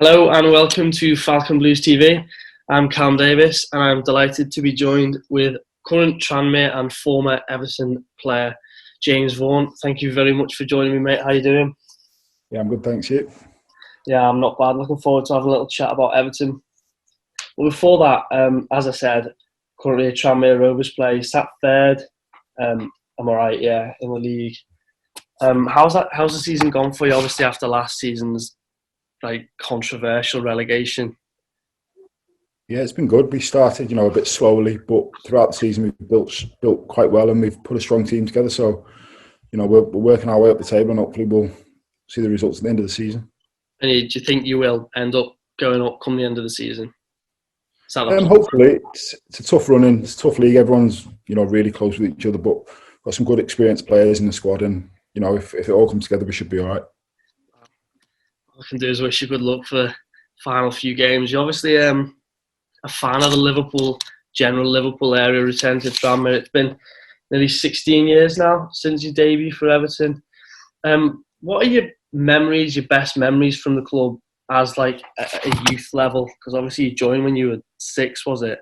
Hello and welcome to Falcon Blues TV. I'm Callum Davies and I'm delighted to be joined with current Tranmere and former Everton player James Vaughan. Thank you very much for joining me, mate. How you doing? Yeah, I'm good, thanks. You? Yeah, I'm not bad. Looking forward to having a little chat about Everton. But before that, as I said, currently a Tranmere Rovers player. Sat third. I'm all right, yeah, in the league. How's the season gone for you? Obviously, after last season's controversial relegation. Yeah, it's been good. We started, a bit slowly, but throughout the season we've built quite well, and we've put a strong team together. So, we're working our way up the table, and hopefully we'll see the results at the end of the season. And do you think you will end up going up come the end of the season? Is that the plan? Hopefully, it's a tough running, it's a tough league. Everyone's really close with each other, but got some good experienced players in the squad, and if it all comes together, we should be all right. All I can do is wish you good luck for the final few games. You're obviously a fan of the general Liverpool area, return to Tranmere. It's been nearly 16 years now since your debut for Everton. What are your best memories from the club as like a youth level? Because obviously you joined when you were 6, was it?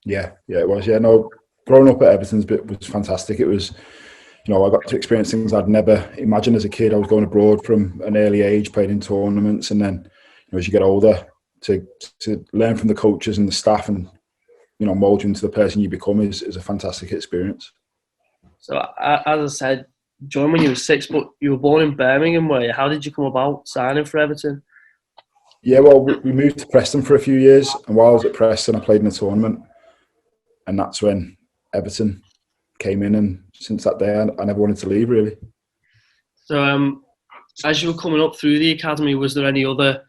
Yeah, it was. Yeah, no, growing up at Everton's bit was fantastic. It was, I got to experience things I'd never imagined as a kid. I was going abroad from an early age, playing in tournaments, and then as you get older, to learn from the coaches and the staff, and mould you into the person you become is a fantastic experience. So as I said, joined when you were 6, but you were born in Birmingham, were you? How did you come about signing for Everton? Yeah, well, we moved to Preston for a few years, and while I was at Preston, I played in a tournament, and that's when Everton came in, and since that day, I never wanted to leave, really. So as you were coming up through the academy, was there any other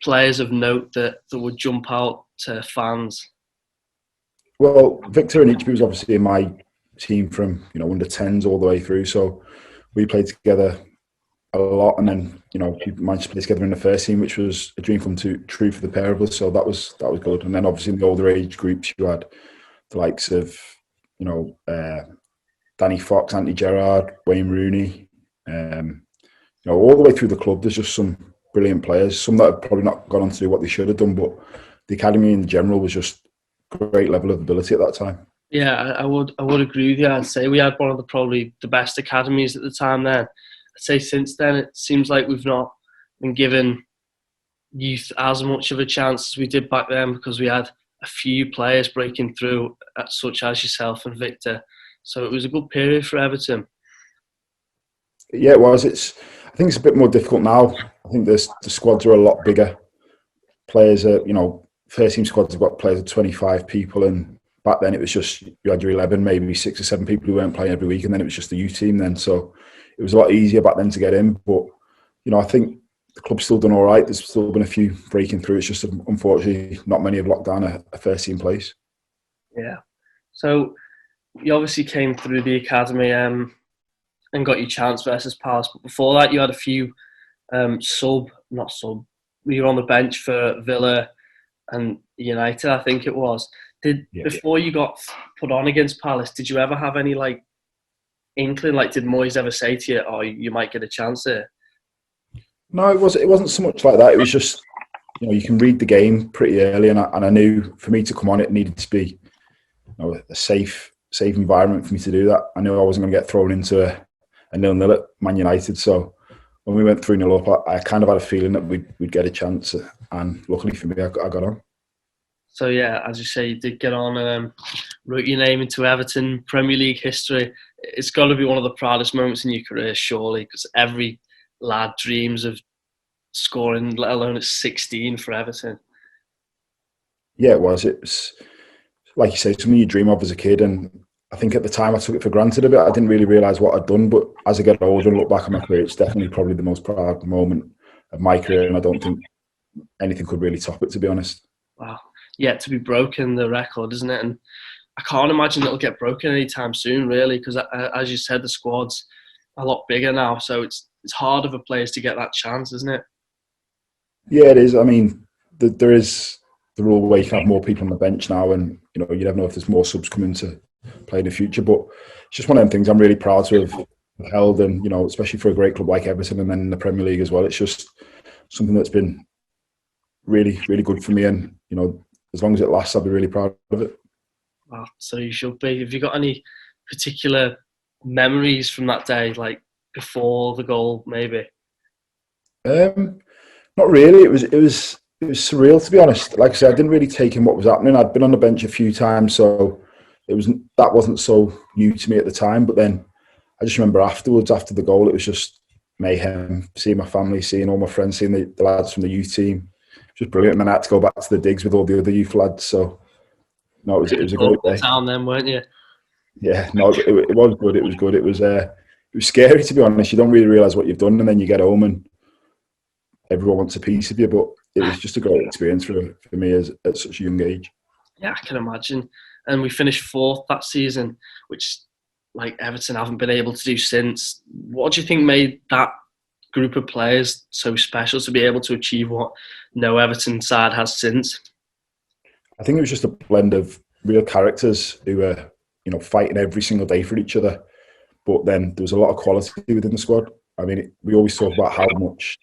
players of note that would jump out to fans? Well, Victor and Ichby was obviously in my team from under 10s all the way through, so we played together a lot, and then we managed to play together in the first team, which was a dream come true for the pair of us. So that was good. And then obviously in the older age groups, you had the likes of Danny Fox, Anthony Gerrard, Wayne Rooney, all the way through the club. There's just some brilliant players. Some that have probably not gone on to do what they should have done, but the academy in general was just a great level of ability at that time. Yeah, I would agree with you. I'd say we had one of probably the best academies at the time then. I'd say since then it seems like we've not been given youth as much of a chance as we did back then, because we had a few players breaking through, such as yourself and Victor. So it was a good period for Everton. Yeah, it was. I think it's a bit more difficult now. I think the squads are a lot bigger. Players are, first team squads have got players of 25 people, and back then it was just, you had your 11, maybe 6 or 7 people who weren't playing every week, and then it was just the youth team then. So it was a lot easier back then to get in. But, I think the club's still done all right. There's still been a few breaking through. It's just, unfortunately, not many have locked down a first team place. Yeah. So you obviously came through the academy and got your chance versus Palace. But before that, you had a few you were on the bench for Villa and United, I think it was. Before you got put on against Palace, did you ever have any inkling? Did Moyes ever say to you, "Oh, you might get a chance here"? No, it wasn't so much like that. It was just, you can read the game pretty early, and I knew for me to come on, it needed to be, a safe environment for me to do that. I knew I wasn't going to get thrown into a 0-0 at Man United. So when we went 3-0 up, I kind of had a feeling that we'd get a chance, and luckily for me, I got on. So yeah, as you say, you did get on and wrote your name into Everton Premier League history. It's got to be one of the proudest moments in your career, surely, because every lad dreams of scoring, let alone at 16 for Everton. Yeah, it was. It was, like you say, something you dream of as a kid, and I think at the time I took it for granted a bit. I didn't really realise what I'd done, but as I get older and look back on my career, it's definitely probably the most proud moment of my career, and I don't think anything could really top it, to be honest. Wow. Yet to be broken, the record, isn't it? And I can't imagine it'll get broken anytime soon, really, because as you said, the squad's a lot bigger now, so it's harder for players to get that chance, isn't it? Yeah, it is. I mean, there is the rule where you can have more people on the bench now, and you never know if there's more subs coming to play in the future. But it's just one of them things I'm really proud to have held, and especially for a great club like Everton, and then in the Premier League as well. It's just something that's been really, really good for me. And, as long as it lasts, I'll be really proud of it. Well, so you should be. Have you got any particular memories from that day, like before the goal, maybe? Um, Not really. It was surreal, to be honest. Like I said, I didn't really take in what was happening. I'd been on the bench a few times, so that wasn't so new to me at the time. But then I just remember afterwards, after the goal, it was just mayhem. Seeing my family, seeing all my friends, seeing the lads from the youth team, just brilliant. And then I had to go back to the digs with all the other youth lads. So no, it was a great day. Town then, weren't you? Yeah, no, it was good. It was good. It was scary, to be honest. You don't really realise what you've done, and then you get home and everyone wants a piece of you. But it was just a great experience for me at such a young age. Yeah, I can imagine. And we finished fourth that season, which like Everton haven't been able to do since. What do you think made that group of players so special to be able to achieve what no Everton side has since? I think it was just a blend of real characters who were, fighting every single day for each other. But then there was a lot of quality within the squad. I mean, we always talk about how much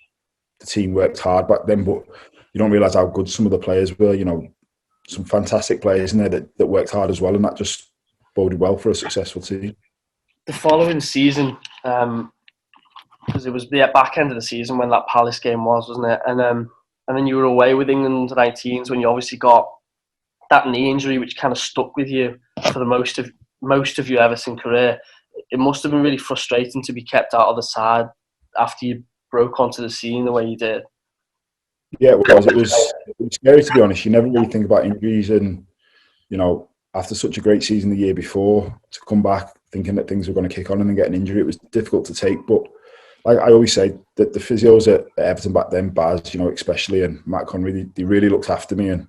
the team worked hard back then, but you don't realise how good some of the players were. Some fantastic players in there that worked hard as well, and that just boded well for a successful team. The following season, because it was the back end of the season when that Palace game was, wasn't it? And then you were away with England under 19s when you obviously got that knee injury, which kind of stuck with you for the most of your Everton career. It must have been really frustrating to be kept out of the side after you broke onto the scene the way you did. Yeah, it was. It was scary, to be honest. You never really think about injuries, and after such a great season the year before, to come back thinking that things were going to kick on and then get an injury, it was difficult to take. But like I always say, that the physios at Everton back then, Baz, especially, and Matt Connery, they really looked after me. And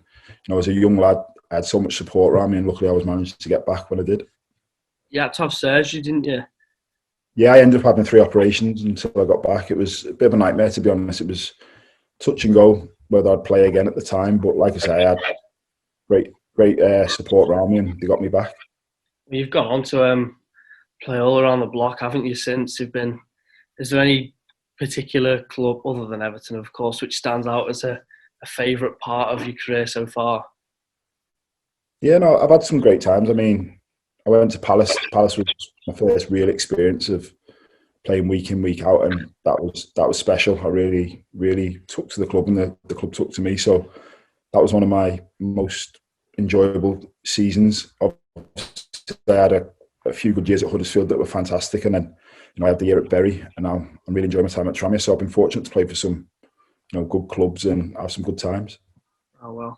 as a young lad, I had so much support around me, and luckily I was managed to get back when I did. You had to have surgery, didn't you? Yeah, I ended up having 3 operations until I got back. It was a bit of a nightmare, to be honest. It was touch and go whether I'd play again at the time. But like I say, I had great support around me, and they got me back. You've gone on to play all around the block, haven't you, since you've been... Is there any particular club, other than Everton, of course, which stands out as a favourite part of your career so far? Yeah, no, I've had some great times. I mean, I went to Palace. Palace was my first real experience of playing week in, week out, and that was special. I really, really took to the club, and the club took to me. So that was one of my most enjoyable seasons. I had a few good years at Huddersfield that were fantastic, and then I had the year at Bury, and now I'm really enjoying my time at Tranmere. So I've been fortunate to play for some good clubs and have some good times. Oh well,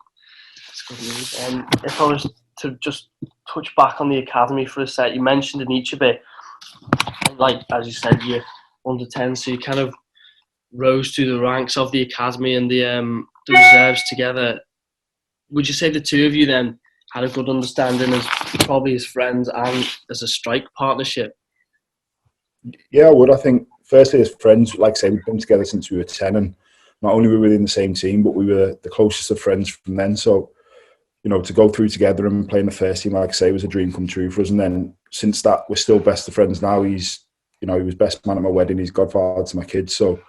that's good news. If I was to just touch back on the academy for a sec, you mentioned in each of it, like as you said, you're under 10, so you kind of rose through the ranks of the academy and the reserves together. Would you say the two of you then had a good understanding as probably as friends and as a strike partnership? Yeah, I would. I think firstly as friends, like I say, we've been together since we were 10, and not only were we in the same team, but we were the closest of friends from then. So, to go through together and play in the first team, like I say, was a dream come true for us. And then since that, we're still best of friends now. He's, he was best man at my wedding. He's godfather to my kids. So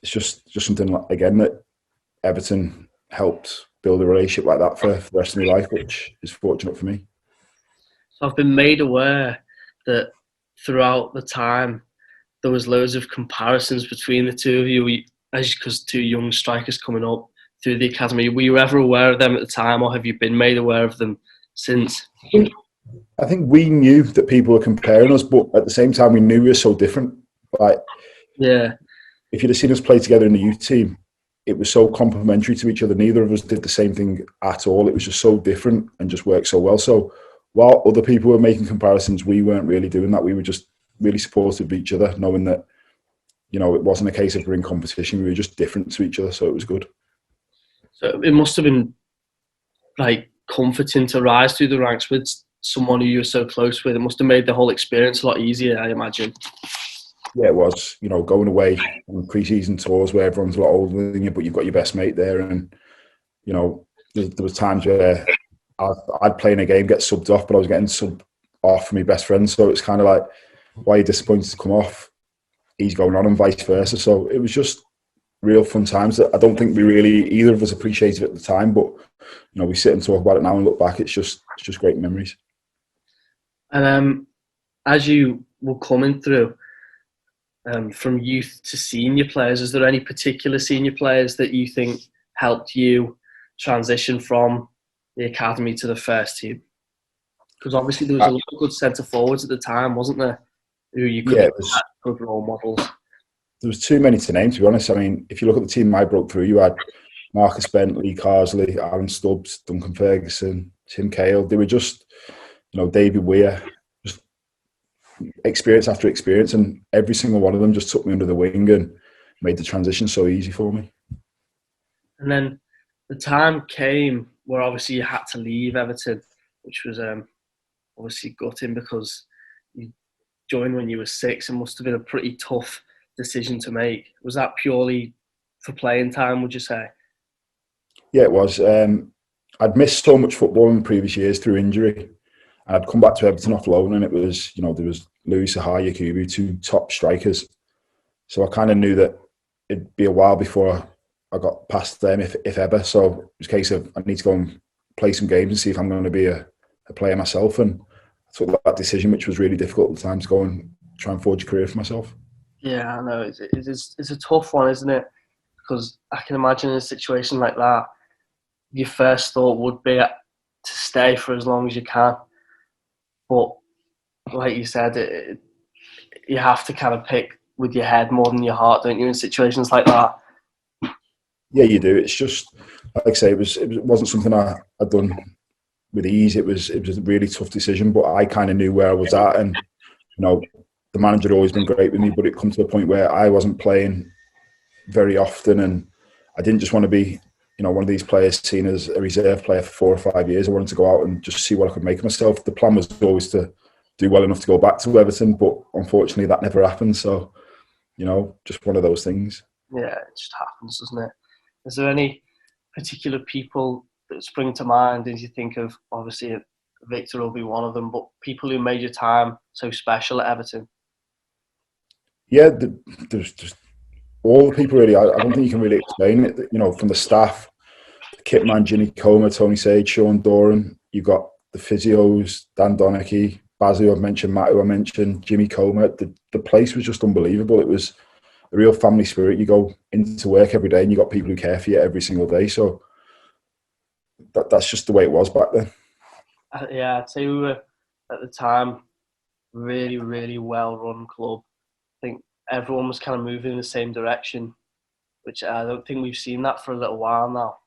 it's just something, again, that Everton helped build a relationship like that for the rest of my life, which is fortunate for me. So I've been made aware that throughout the time, there was loads of comparisons between the two of you, because 2 young strikers coming up through the academy. Were you ever aware of them at the time, or have you been made aware of them since? I think we knew that people were comparing us, but at the same time, we knew we were so different. Like, yeah, if you'd have seen us play together in the youth team, it was so complementary to each other. Neither of us did the same thing at all. It was just so different and just worked so well. So while other people were making comparisons, we weren't really doing that. We were just really supportive of each other, knowing that, it wasn't a case of we're in competition. We were just different to each other, so it was good. So it must have been comforting to rise through the ranks with someone who you were so close with. It must have made the whole experience a lot easier, I imagine. Yeah, it was. Going away on pre-season tours where everyone's a lot older than you, but you've got your best mate there, and there was times where I'd play in a game, get subbed off, but I was getting subbed off for my best friend. So it's kind of like, why are you disappointed to come off? He's going on, and vice versa. So it was just real fun times that I don't think we really either of us appreciated at the time. But we sit and talk about it now and look back. It's just great memories. And as you were coming through from youth to senior players, is there any particular senior players that you think helped you transition from the academy to the first team? Because obviously there was a lot of good centre forwards at the time, wasn't there? Who you could have good role models. There was too many to name, to be honest. I mean, if you look at the team I broke through, you had Marcus Bent, Lee Carsley, Aaron Stubbs, Duncan Ferguson, Tim Cahill. They were just, David Weir, just experience after experience, and every single one of them just took me under the wing and made the transition so easy for me. And then the time came where obviously you had to leave Everton, which was obviously gutting because you joined when you were 6 and must have been a pretty tough decision to make. Was that purely for playing time, would you say? Yeah, it was. I'd missed so much football in the previous years through injury. And I'd come back to Everton off loan, and it was, there was Louis Saha, Yakubu, 2 top strikers. So I kind of knew that it'd be a while before I got past them, if ever. So it was a case of I need to go and play some games and see if I'm going to be a player myself. And I took that decision, which was really difficult at the time, to go and try and forge a career for myself. Yeah, I know. It's a tough one, isn't it? Because I can imagine in a situation like that, your first thought would be to stay for as long as you can. But like you said, you have to kind of pick with your head more than your heart, don't you, in situations like that? Yeah, you do. It's just, like I say, it wasn't something I'd done with ease. It was a really tough decision, but I kind of knew where I was at, and the manager had always been great with me, but it come to a point where I wasn't playing very often, and I didn't just want to be, one of these players seen as a reserve player for 4 or 5 years. I wanted to go out and just see what I could make of myself. The plan was always to do well enough to go back to Everton, but unfortunately that never happened. So, just one of those things. Yeah, it just happens, doesn't it? Is there any particular people that spring to mind as you think of? Obviously, Victor will be one of them, but people who made your time so special at Everton? Yeah, there's just all the people really. I don't think you can really explain it. From the staff, the kit man, Jimmy Comer, Tony Sage, Sean Doran. You've got the physios, Dan Donachie, Baz, who I've mentioned, Matt, who I mentioned, Jimmy Comer. The place was just unbelievable. It was a real family spirit. You go into work every day and you got people who care for you every single day. So that's just the way it was back then. Yeah, I'd say we were, at the time, really, really well-run club. I think everyone was kind of moving in the same direction, which I don't think we've seen that for a little while now.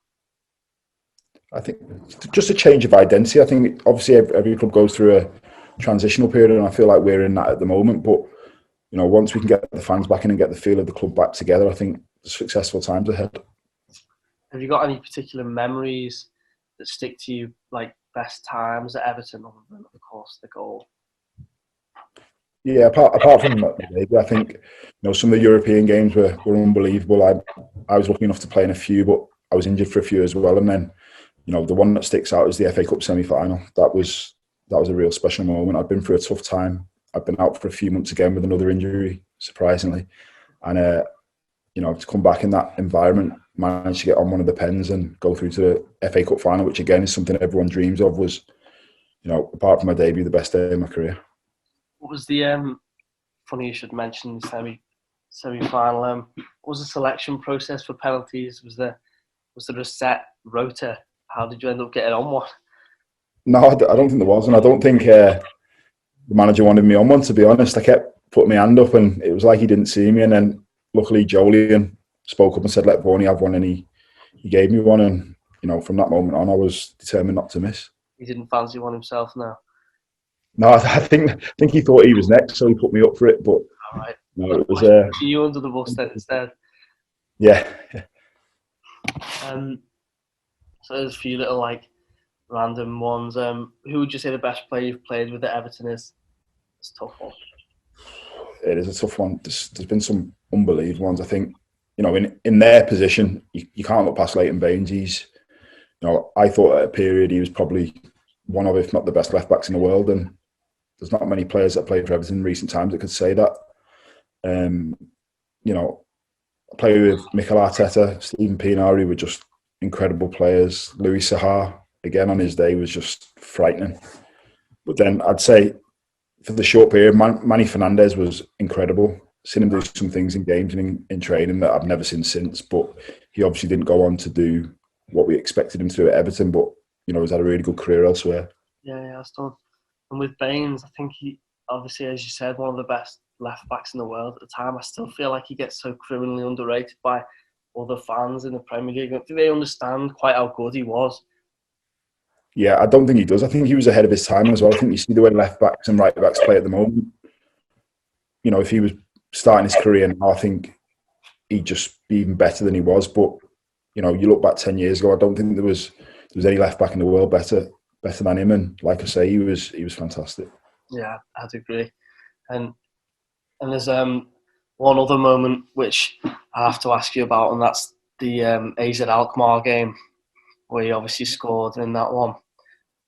I think just a change of identity. I think obviously every club goes through a transitional period, and I feel like we're in that at the moment. But once we can get the fans back in and get the feel of the club back together, I think there's successful times ahead. Have you got any particular memories that stick to you, like best times at Everton, other than, of course, the goal? Yeah, apart from that, I think some of the European games were unbelievable. I was lucky enough to play in a few, but I was injured for a few as well. And then, the one that sticks out is the FA Cup semi-final. That was a real special moment. I'd been through a tough time. I'd been out for a few months again with another injury, surprisingly, and to come back in that environment, manage to get on one of the pens and go through to the FA Cup final, which again is something everyone dreams of, was, apart from my debut, the best day of my career. What was the funny you should mention the semi-final? What was the selection process for penalties? Was there a set rota? How did you end up getting on one? No, I don't think there was, and I don't think the manager wanted me on one, to be honest. I kept putting my hand up, and it was like he didn't see me. And then luckily Jolien spoke up and said, "Let Vaughan have one," and he gave me one. And from that moment on, I was determined not to miss. He didn't fancy one himself, now. No, I think he thought he was next, so he put me up for it. But all right, no, it was you under the bus then instead. Yeah. So there's a few little random ones. Who would you say the best player you've played with at Everton is? It's a tough one. It is a tough one. There's been some unbelievable ones. I think, in their position, you can't look past Leighton Baines. He's, I thought at a period he was probably one of, if not the best left backs in the world. And there's not many players that played for Everton in recent times that could say that. played with Mikel Arteta, Stephen Pienaar, were just incredible players. Louis Saha, again on his day, was just frightening. But then I'd say for the short period, Manny Fernandez was incredible. Seen him do some things in games and in training that I've never seen since. But he obviously didn't go on to do what we expected him to do at Everton. But he's had a really good career elsewhere. Yeah, that's done. And with Baines, I think he obviously, as you said, one of the best left backs in the world at the time. I still feel like he gets so criminally underrated by other fans in the Premier League. I don't think they understand quite how good he was. Yeah, I don't think he does. I think he was ahead of his time as well. I think you see the way left backs and right backs play at the moment. If he was starting his career now, I think he'd just be even better than he was. But you look back 10 years ago, I don't think there was any left back in the world better than him. And like I say, he was fantastic. Yeah, I'd agree. And there's one other moment which I have to ask you about, and that's the AZ Alkmaar game where he obviously scored in that one.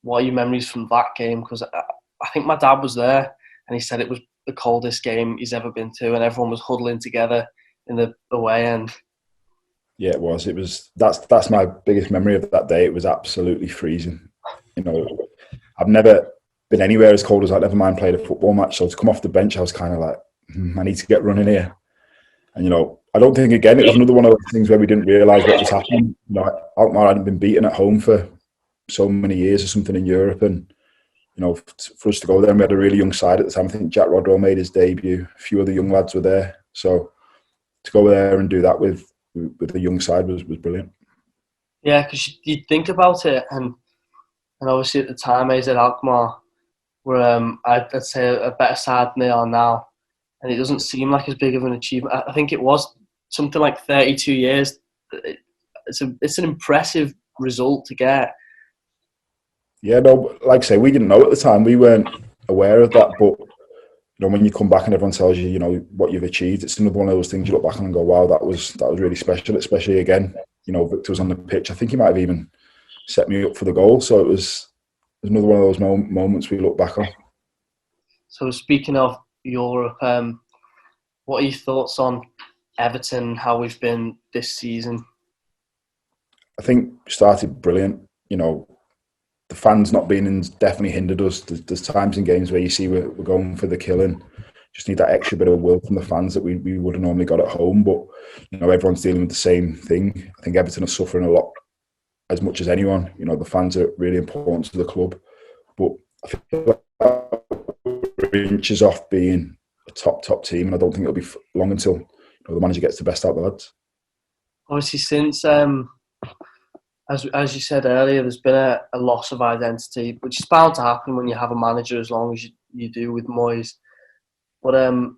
What are your memories from that game? Because I think my dad was there, and he said it was the coldest game he's ever been to, and everyone was huddling together in the away end. Yeah, it was. That's my biggest memory of that day. It was absolutely freezing. I've never been anywhere as cold as that. Never mind played a football match. So to come off the bench, I was kind of like, I need to get running here. And I don't think, again, it was another one of those things where we didn't realise what was happening. Alkmaar hadn't been beaten at home for so many years or something in Europe, and for us to go there, and we had a really young side at the time. I think Jack Rodwell made his debut. A few other young lads were there, so to go there and do that with the young side was brilliant. Yeah, because you think about it, and obviously at the time, AZ Alkmaar were I'd say a better side than they are now, and it doesn't seem like as big of an achievement. I think it was something like 32 years. It's an impressive result to get. Yeah, no, like I say, we didn't know at the time. We weren't aware of that, but when you come back and everyone tells you, what you've achieved, it's another one of those things you look back on and go, wow, that was really special. Especially again, Victor was on the pitch. I think he might have even set me up for the goal. So it was another one of those moments we look back on. So speaking of Europe, what are your thoughts on Everton? How we've been this season? I think started brilliant. The fans not being in definitely hindered us. There's times in games where you see we're going for the killing. Just need that extra bit of will from the fans that we would have normally got at home. But everyone's dealing with the same thing. I think Everton are suffering a lot, as much as anyone. The fans are really important to the club. But I feel like we're inches off being a top team, and I don't think it'll be long until the manager gets the best out of the lads. Obviously, since as you said earlier, there's been a loss of identity, which is bound to happen when you have a manager as long as you do with Moyes. But do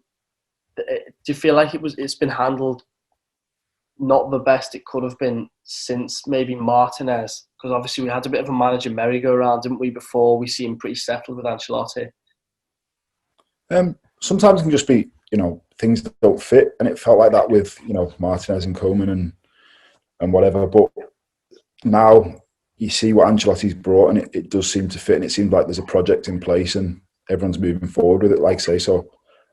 you feel like it's been handled not the best it could have been since maybe Martinez? Because obviously we had a bit of a manager merry-go-round, didn't we, before we seemed pretty settled with Ancelotti? Sometimes it can just be, things that don't fit, and it felt like that with, Martinez and Koeman and whatever. But now you see what Ancelotti's brought, and it does seem to fit, and it seems like there's a project in place and everyone's moving forward with it, like say. So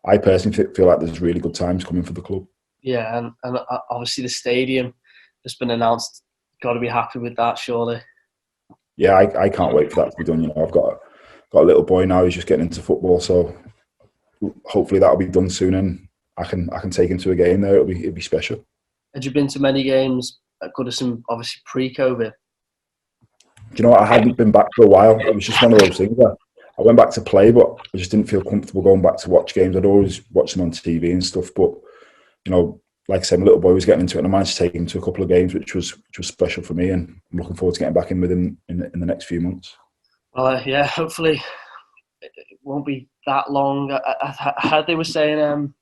I personally feel like there's really good times coming for the club. Yeah, and obviously the stadium has been announced. Got to be happy with that, surely. Yeah, I can't wait for that to be done. I've got a little boy now who's just getting into football, so hopefully that'll be done soon, and I can take him to a game there. It'll be special. Had you been to many games at Goodison, obviously pre-COVID? Do you know what? I hadn't been back for a while. It was just one of those things where I went back to play, but I just didn't feel comfortable going back to watch games. I'd always watch them on TV and stuff, but like I said, my little boy was getting into it, and I managed to take him to a couple of games, which was special for me, and I'm looking forward to getting back in with him in the next few months. Well, yeah, hopefully it won't be that long. I heard they were saying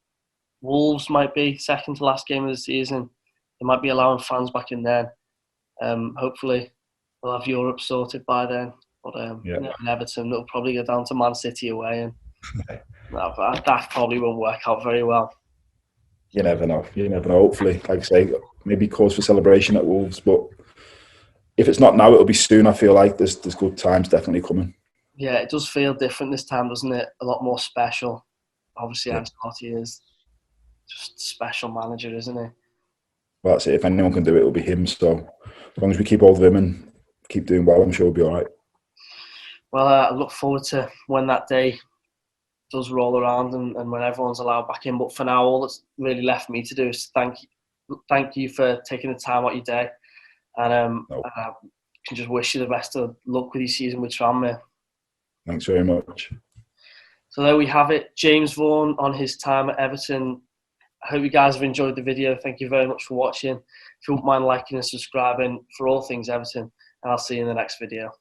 Wolves might be second to last game of the season. They might be allowing fans back in then. Hopefully we'll have Europe sorted by then. But in Everton, it'll probably go down to Man City away, and that probably won't work out very well. You never know. Hopefully, like I say, maybe cause for celebration at Wolves, but if it's not now, it'll be soon. I feel like there's good times definitely coming. Yeah, it does feel different this time, doesn't it? A lot more special. Obviously, Ancelotti is just a special manager, isn't he? well, that's it. If anyone can do it, it'll be him. So as long as we keep hold of him and keep doing well, I'm sure we'll be all right. Well, I look forward to when that day does roll around and when everyone's allowed back in. But for now, all that's really left me to do is thank you for taking the time out your day, and No, I can just wish you the best of luck with your season with Tranmere. thanks very much. So there we have it, James Vaughan on his time at Everton. I hope you guys have enjoyed the video. Thank you very much for watching. If you wouldn't mind liking and subscribing for all things Everton, and I'll see you in the next video.